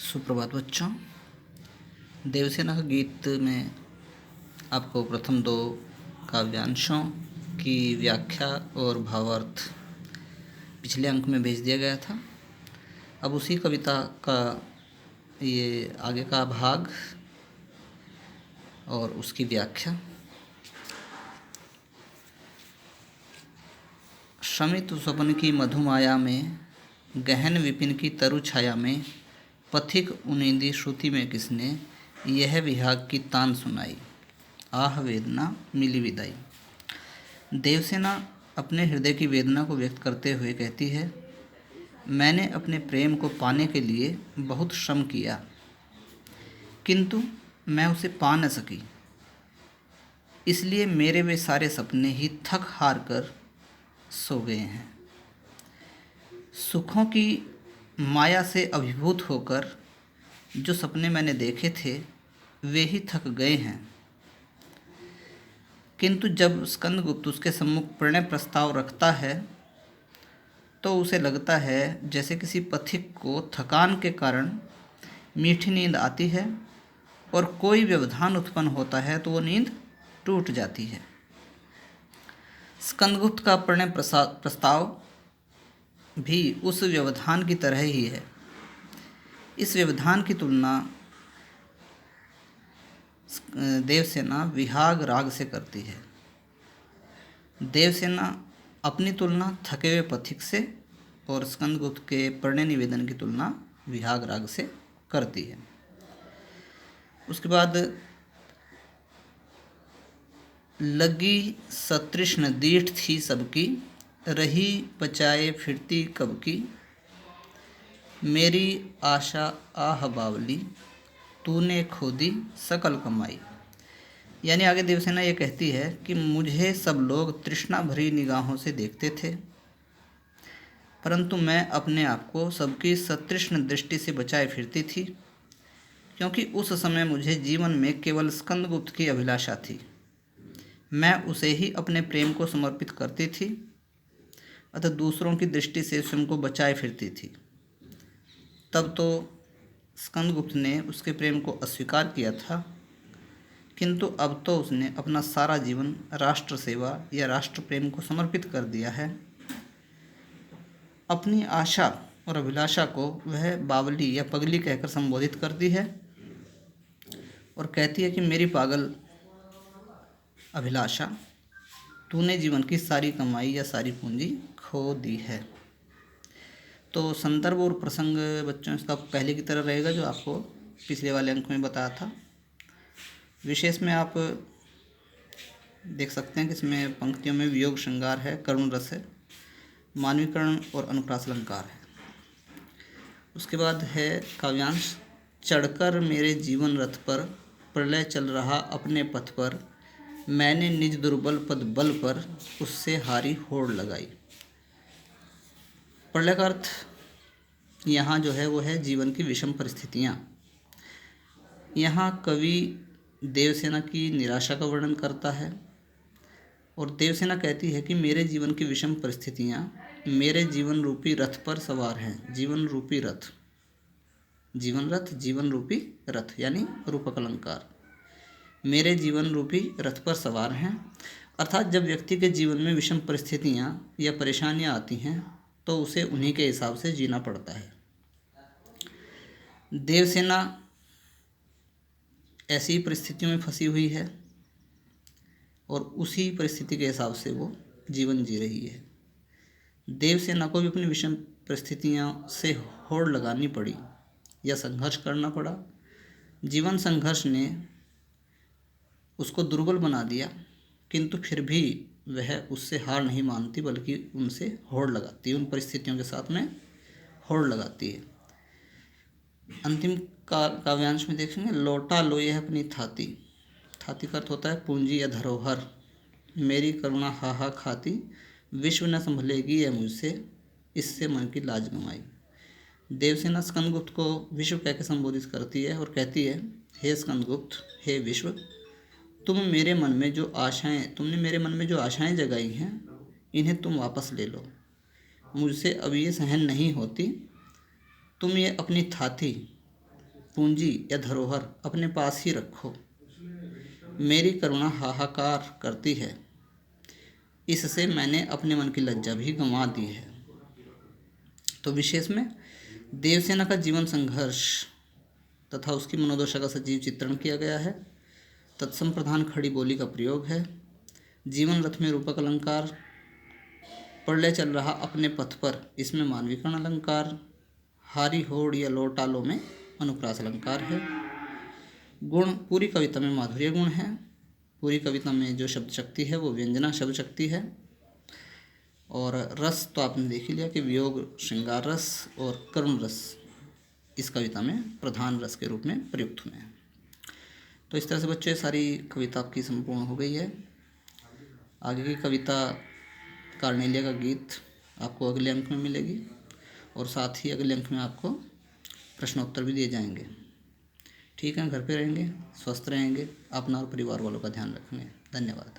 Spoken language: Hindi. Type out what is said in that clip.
सुप्रभात बच्चों। देवसेना का गीत में आपको प्रथम दो काव्यांशों की व्याख्या और भावार्थ पिछले अंक में भेज दिया गया था। अब उसी कविता का ये आगे का भाग और उसकी व्याख्या। शमित स्वप्न की मधुमाया में, गहन विपिन की तरु छाया में, पथिक उनींदी श्रुति में किसने यह विहाग की तान सुनाई। आह वेदना मिली विदाई। देवसेना अपने हृदय की वेदना को व्यक्त करते हुए कहती है, मैंने अपने प्रेम को पाने के लिए बहुत श्रम किया, किंतु मैं उसे पा न सकी। इसलिए मेरे वे सारे सपने ही थक हार कर सो गए हैं। सुखों की माया से अभिभूत होकर जो सपने मैंने देखे थे वे ही थक गए हैं। किंतु जब स्कंदगुप्त उसके सम्मुख प्रणय प्रस्ताव रखता है तो उसे लगता है जैसे किसी पथिक को थकान के कारण मीठी नींद आती है और कोई व्यवधान उत्पन्न होता है तो वो नींद टूट जाती है। स्कंदगुप्त का प्रणय प्रस्ताव भी उस व्यवधान की तरह ही है। इस व्यवधान की तुलना देवसेना विहाग राग से करती है। देवसेना अपनी तुलना थके हुए पथिक से और स्कंदगुप्त के प्रणय निवेदन की तुलना विहाग राग से करती है। उसके बाद लगी सतृष्ण दीठ थी सबकी, रही पचाए फिरती कब की, मेरी आशा आह बावली, तूने खोदी सकल कमाई। यानी आगे देवसेना ये कहती है कि मुझे सब लोग तृष्णा भरी निगाहों से देखते थे, परंतु मैं अपने आप को सबकी सतृष्ण दृष्टि से बचाए फिरती थी, क्योंकि उस समय मुझे जीवन में केवल स्कंदगुप्त की अभिलाषा थी। मैं उसे ही अपने प्रेम को समर्पित करती थी, अतः दूसरों की दृष्टि से स्वयं को बचाए फिरती थी। तब तो स्कंदगुप्त ने उसके प्रेम को अस्वीकार किया था, किंतु अब तो उसने अपना सारा जीवन राष्ट्र सेवा या राष्ट्र प्रेम को समर्पित कर दिया है। अपनी आशा और अभिलाषा को वह बावली या पगली कहकर संबोधित करती है और कहती है कि मेरी पागल अभिलाषा, तूने जीवन की सारी कमाई या सारी पूंजी खो दी है। तो संदर्भ और प्रसंग बच्चों इसका पहले की तरह रहेगा जो आपको पिछले वाले अंक में बताया था। विशेष में आप देख सकते हैं कि इसमें पंक्तियों में वियोग श्रृंगार है, करुण रस है, मानवीकरण और अनुप्रास अलंकार है। उसके बाद है काव्यांश, चढ़कर मेरे जीवन रथ पर, प्रलय चल रहा अपने पथ पर, मैंने निज दुर्बल पद बल पर, उससे हारी होड़ लगाई। प्रलय का अर्थ यहाँ जो है वो है जीवन की विषम परिस्थितियाँ। यहाँ कवि देवसेना की निराशा का वर्णन करता है और देवसेना कहती है कि मेरे जीवन की विषम परिस्थितियाँ मेरे जीवन रूपी रथ पर सवार हैं। जीवन रूपी रथ, जीवन रथ, जीवन रूपी रथ यानी रूपक अलंकार, मेरे जीवन रूपी रथ पर सवार हैं। अर्थात जब व्यक्ति के जीवन में विषम परिस्थितियाँ या परेशानियाँ आती हैं तो उसे उन्हीं के हिसाब से जीना पड़ता है। देवसेना ऐसी परिस्थितियों में फंसी हुई है और उसी परिस्थिति के हिसाब से वो जीवन जी रही है। देवसेना को भी अपनी विषम परिस्थितियों से होड़ लगानी पड़ी या संघर्ष करना पड़ा। जीवन संघर्ष ने उसको दुर्बल बना दिया, किंतु फिर भी वह उससे हार नहीं मानती बल्कि उनसे होड़ लगाती है, उन परिस्थितियों के साथ में होड़ लगाती है। अंतिम काव्यांश में देखेंगे, लौटा लो यह अपनी थाती। थाती का अर्थ होता है पूंजी या धरोहर। मेरी करुणा हा हा खाती, विश्व न संभलेगी यह मुझसे, इससे मन की लाज गंवाई। देवसेना स्कंदगुप्त को विश्व कहकर संबोधित करती है और कहती है, हे स्कंदगुप्त, हे विश्व, तुमने मेरे मन में जो आशाएं जगाई हैं इन्हें तुम वापस ले लो। मुझसे अब ये सहन नहीं होती। तुम ये अपनी थाती पूंजी या धरोहर अपने पास ही रखो। मेरी करुणा हाहाकार करती है, इससे मैंने अपने मन की लज्जा भी गंवा दी है। तो विशेष में देवसेना का जीवन संघर्ष तथा उसकी मनोदशा का सजीव चित्रण किया गया है। तत्सम प्रधान खड़ी बोली का प्रयोग है। जीवन रथ में रूपक अलंकार, प्रलय चल रहा अपने पथ पर, इसमें मानवीकरण अलंकार, हारी होड़ या लोटालो में अनुप्रास अलंकार है। गुण, पूरी कविता में माधुर्य गुण है। पूरी कविता में जो शब्द शक्ति है वो व्यंजना शब्द शक्ति है। और रस तो आपने देख ही लिया कि वियोग श्रृंगार रस और करुण रस इस कविता में प्रधान रस के रूप में प्रयुक्त हुए हैं। तो इस तरह से बच्चों ये सारी कविता आपकी संपूर्ण हो गई है। आगे की कविता कार्नेलिया का गीत आपको अगले अंक में मिलेगी और साथ ही अगले अंक में आपको प्रश्नोत्तर भी दिए जाएंगे। ठीक है, घर पे रहेंगे, स्वस्थ रहेंगे, अपना और परिवार वालों का ध्यान रखेंगे। धन्यवाद।